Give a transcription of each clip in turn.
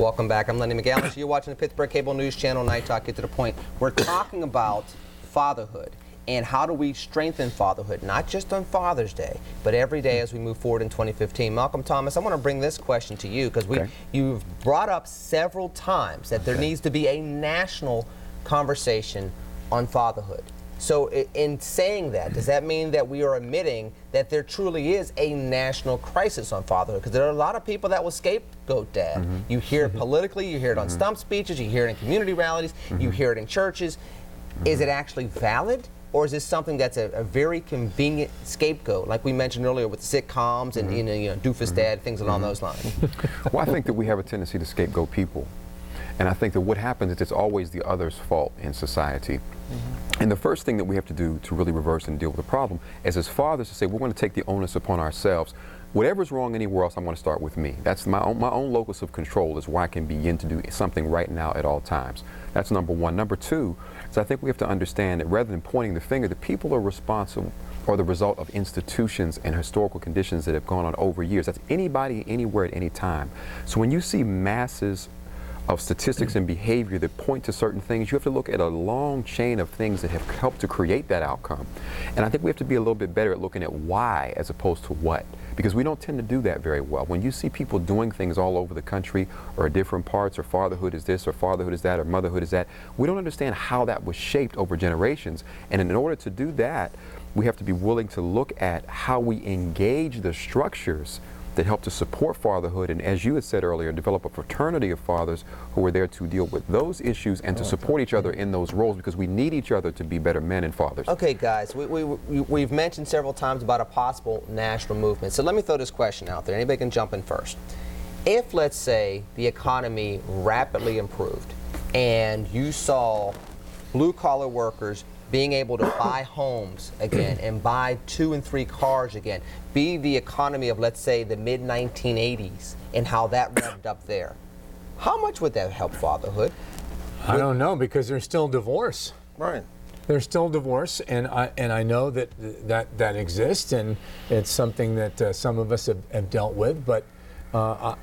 Welcome back. I'm Lenny McAllister. You're watching the Pittsburgh Cable News Channel, NightTalk. Get to the point. We're talking about fatherhood and how do we strengthen fatherhood, not just on Father's Day, but every day as we move forward in 2015. Malcolm Thomas, I want to bring this question to you because you've brought up several times that there needs to be a national conversation on fatherhood. So in saying that, does that mean that we are admitting that there truly is a national crisis on fatherhood? Because there are a lot of people that will scapegoat dad. You hear it politically, you hear it on stump speeches, you hear it in community rallies, you hear it in churches. Is it actually valid? Or is this something that's a very convenient scapegoat, like we mentioned earlier with sitcoms and you know, doofus dad, things along those lines? Well, I think that we have a tendency to scapegoat people. And I think that what happens is it's always the other's fault in society. And the first thing that we have to do to really reverse and deal with the problem is as fathers to say, we're going to take the onus upon ourselves. Whatever's wrong anywhere else, I'm going to start with me. That's my own locus of control is where I can begin to do something right now at all times. That's number one. Number two is I think we have to understand that rather than pointing the finger, the people are responsible or the result of institutions and historical conditions that have gone on over years. That's anybody, anywhere, at any time. So when you see masses of statistics and behavior that point to certain things, you have to look at a long chain of things that have helped to create that outcome. And I think we have to be a little bit better at looking at why as opposed to what, because we don't tend to do that very well. When you see people doing things all over the country or different parts, or fatherhood is this or fatherhood is that or motherhood is that, we don't understand how that was shaped over generations. And in order to do that, we have to be willing to look at how we engage the structures that help to support fatherhood, and as you had said earlier, develop a fraternity of fathers who are there to deal with those issues and to support each other in those roles, because we need each other to be better men and fathers. Okay, guys, we've mentioned several times about a possible national movement. So let me throw this question out there. Anybody can jump in first. If, let's say, the economy rapidly improved and you saw blue-collar workers being able to buy homes again and buy 2 and 3 cars again, be the economy of, let's say, the mid-1980s and how that revved up there, how much would that help fatherhood? I don't know, because there's still divorce. Right. There's still divorce, and I know that exists, and it's something that some of us have dealt with, but I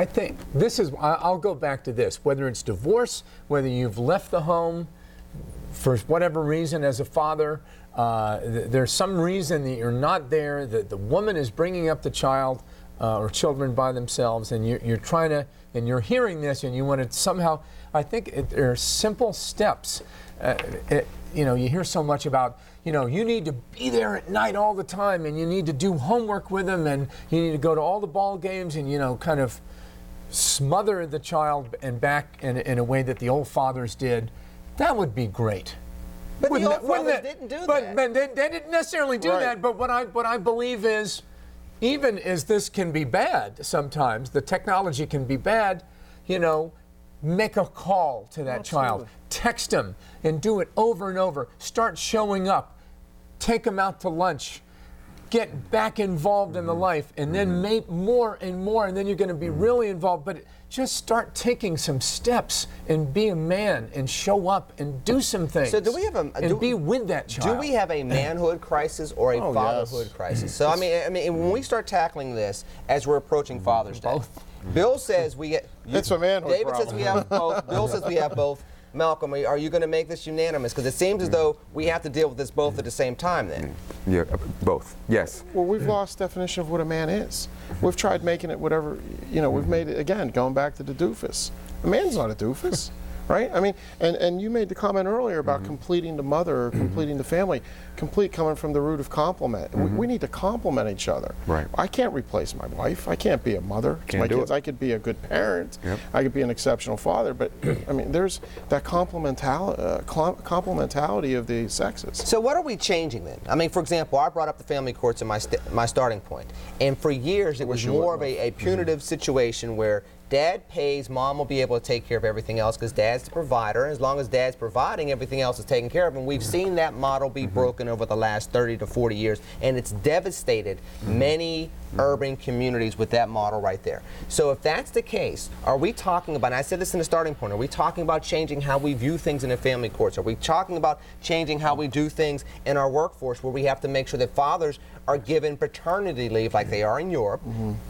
think this is, I'll go back to this, whether it's divorce, whether you've left the home, for whatever reason as a father, there's some reason that you're not there, that the woman is bringing up the child or children by themselves, and you're trying to, and you're hearing this and you want to somehow, I think there are simple steps. You know, you hear so much about, you know, you need to be there at night all the time, and you need to do homework with them, and you need to go to all the ball games, and, you know, kind of smother the child and back in a way that the old fathers did. That would be great. But the old fathers didn't do that. But they didn't necessarily do that. But what I believe is, even as this can be bad sometimes, the technology can be bad, you know, make a call to that child. Text them and do it over and over. Start showing up. Take them out to lunch. Get back involved in the life, and then make more and more, and then you're going to be really involved. But just start taking some steps and be a man and show up and do some things. So do we have and be with that child? Do we have a manhood crisis or a fatherhood crisis? So I mean, when we start tackling this as we're approaching Father's Day, Bill says we get. It's a manhood David problem. says we have both. Bill says we have both. Malcolm, are you going to make this unanimous? Because it seems as though we have to deal with this both at the same time then. Yeah, both, yes. Well, we've lost definition of what a man is. We've tried making it whatever, you know, we've made it, again, going back to the doofus. A man's not a doofus, right? I mean, and you made the comment earlier about completing the mother or completing the family. Complete coming from the root of complement. We need to complement each other. Right. I can't replace my wife. I can't be a mother to my kids. I could be a good parent. Yep. I could be an exceptional father. But I mean, there's that complementality of the sexes. So what are we changing then? I mean, for example, I brought up the family courts in my starting point, and for years it was more of a punitive situation where Dad pays, Mom will be able to take care of everything else because Dad's the provider. As long as Dad's providing, everything else is taken care of. And we've seen that model be broken over the last 30 to 40 years, and it's devastated many urban communities with that model right there. So if that's the case, are we talking about, and I said this in the starting point, are we talking about changing how we view things in the family courts? Are we talking about changing how we do things in our workforce, where we have to make sure that fathers are given paternity leave like they are in Europe.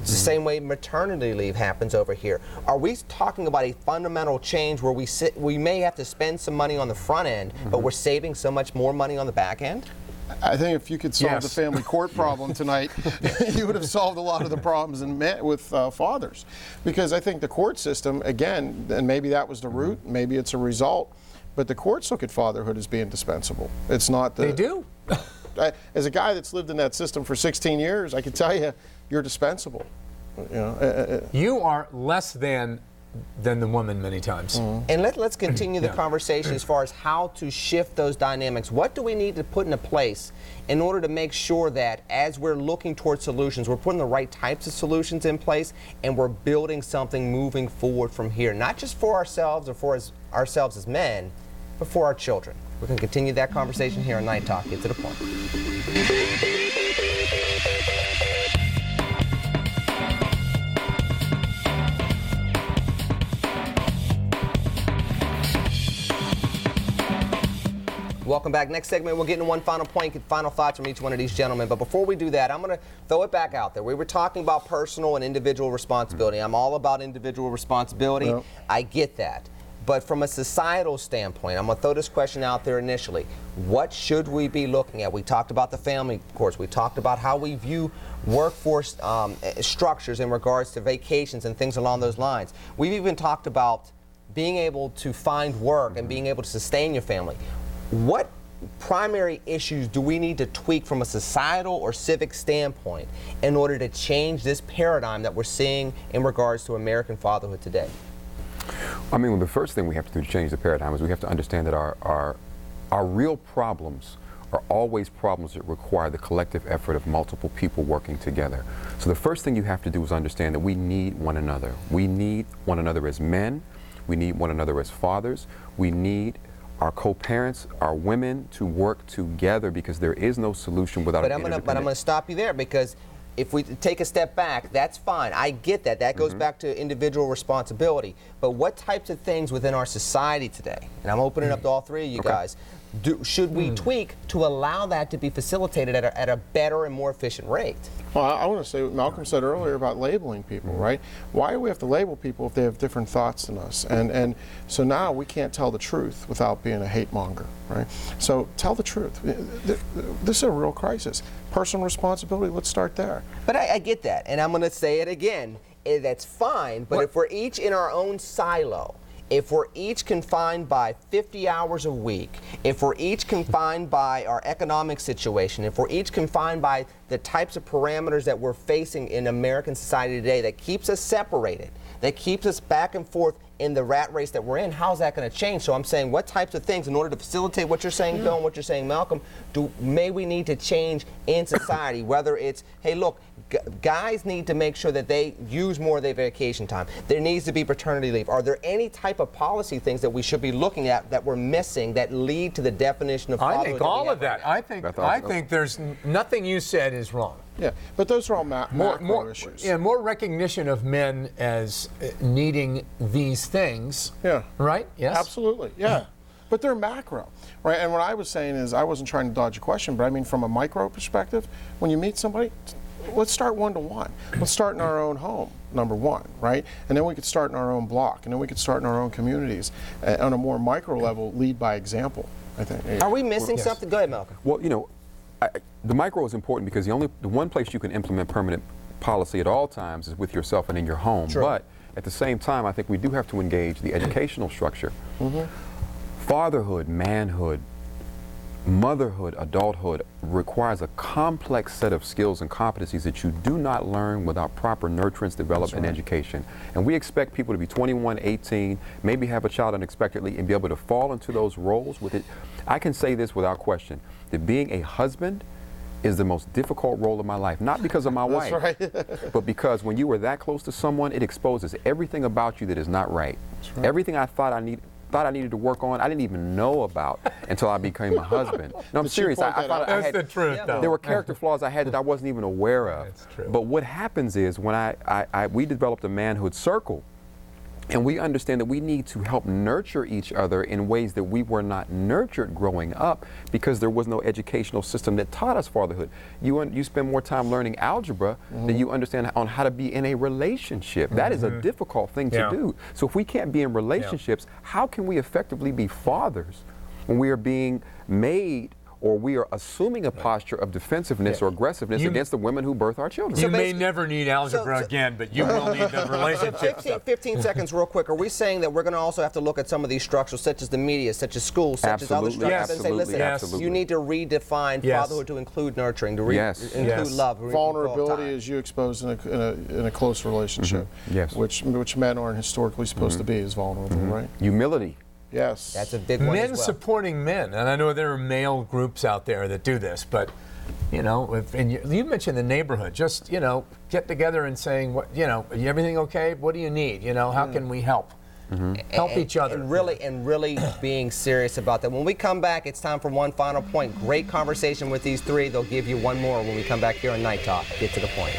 It's the same way maternity leave happens over here. Are we talking about a fundamental change where we may have to spend some money on the front end, but we're saving so much more money on the back end? I think if you could solve the family court problem tonight, you would have solved a lot of the problems with fathers. Because I think the court system, again, and maybe that was the root, maybe it's a result, but the courts look at fatherhood as being dispensable. It's not the... They do. As a guy that's lived in that system for 16 years, I can tell you, you're dispensable. You know, you are less than the woman many times. And let's continue the conversation as far as how to shift those dynamics. What do we need to put into place in order to make sure that as we're looking towards solutions, we're putting the right types of solutions in place and we're building something moving forward from here, not just for ourselves or for ourselves as men, but for our children. We're going to continue that conversation here on Night Talk. Get to the point. Welcome back. Next segment, we'll get into one final point, get final thoughts from each one of these gentlemen. But before we do that, I'm going to throw it back out there. We were talking about personal and individual responsibility. I'm all about individual responsibility. Yep. I get that. But from a societal standpoint, I'm going to throw this question out there initially. What should we be looking at? We talked about the family courts. We talked about how we view workforce structures in regards to vacations and things along those lines. We've even talked about being able to find work and being able to sustain your family. What primary issues do we need to tweak from a societal or civic standpoint in order to change this paradigm that we're seeing in regards to American fatherhood today? I mean, well, the first thing we have to do to change the paradigm is we have to understand that our real problems are always problems that require the collective effort of multiple people working together. So the first thing you have to do is understand that we need one another. We need one another as men. We need one another as fathers. We need our co-parents, our women to work together because there is no solution without an interdependent. But I'm going to stop you there because if we take a step back, that's fine. I get that. That goes back to individual responsibility. But what types of things within our society today, and I'm opening up to all three of you guys, should we tweak to allow that to be facilitated at a better and more efficient rate? Well, I want to say what Malcolm said earlier about labeling people, right? Why do we have to label people if they have different thoughts than us? And so now we can't tell the truth without being a hate monger, right? So tell the truth. This is a real crisis. Personal responsibility, let's start there. But I get that, and I'm going to say it again. That's fine, but if we're each in our own silo, if we're each confined by 50 hours a week, if we're each confined by our economic situation, if we're each confined by the types of parameters that we're facing in American society today that keeps us separated, that keeps us back and forth in the rat race that we're in, how's that going to change? So I'm saying what types of things, in order to facilitate what you're saying, Bill, and what you're saying, Malcolm, may we need to change in society, whether it's, hey, look, guys need to make sure that they use more of their vacation time. There needs to be paternity leave. Are there any type of policy things that we should be looking at that we're missing that lead to the definition of fatherhood? I think all of that. I think there's nothing you said is wrong. Yeah, but those are all macro issues. Yeah, more recognition of men as needing these things. Yeah. Right? Yes. Absolutely. Yeah. But they're macro, right? And what I was saying is, I wasn't trying to dodge a question, but I mean from a micro perspective, when you meet somebody, let's start one-to-one. Let's start in our own home, number one, right? And then we could start in our own block, and then we could start in our own communities. On a more micro level, lead by example, I think. Are we missing something? Go ahead, Malcolm. Well, you know, the micro is important because the one place you can implement permanent policy at all times is with yourself and in your home. Sure. But at the same time, I think we do have to engage the educational structure. Fatherhood, manhood, motherhood, adulthood requires a complex set of skills and competencies that you do not learn without proper nurturance, development, and education. And we expect people to be 21, 18, maybe have a child unexpectedly and be able to fall into those roles with it. I can say this without question, that being a husband is the most difficult role of my life, not because of my wife, but because when you are that close to someone, it exposes everything about you that is not right. Everything I thought I needed to work on, I didn't even know about until I became a husband. No, I'm serious. That's the truth, though. There were character flaws I had that I wasn't even aware of. That's true. But what happens is when we developed a manhood circle, And we understand that we need to help nurture each other in ways that we were not nurtured growing up because there was no educational system that taught us fatherhood. You spend more time learning algebra than you understand on how to be in a relationship. That is a difficult thing to do. So if we can't be in relationships, how can we effectively be fathers when we are being made or we are assuming a posture of defensiveness or aggressiveness against the women who birth our children? You may never need algebra again, but you will need the relationship stuff. 15 seconds real quick. Are we saying that we're going to also have to look at some of these structures, such as the media, such as schools, such as other structures, and say, listen, you need to redefine fatherhood to include nurturing, to include love. Vulnerability is you exposed in a close relationship, which men aren't historically supposed to be as vulnerable, right? Humility. Yes. That's a big one as Men well. supporting men, and I know there are male groups out there that do this, but and you mentioned the neighborhood, just get together and saying, what everything okay? What do you need? How can we help? Help each other. And really being serious about that. When we come back, it's time for one final point. Great conversation with these three. They'll give you one more when we come back here on Night Talk. Get to the point.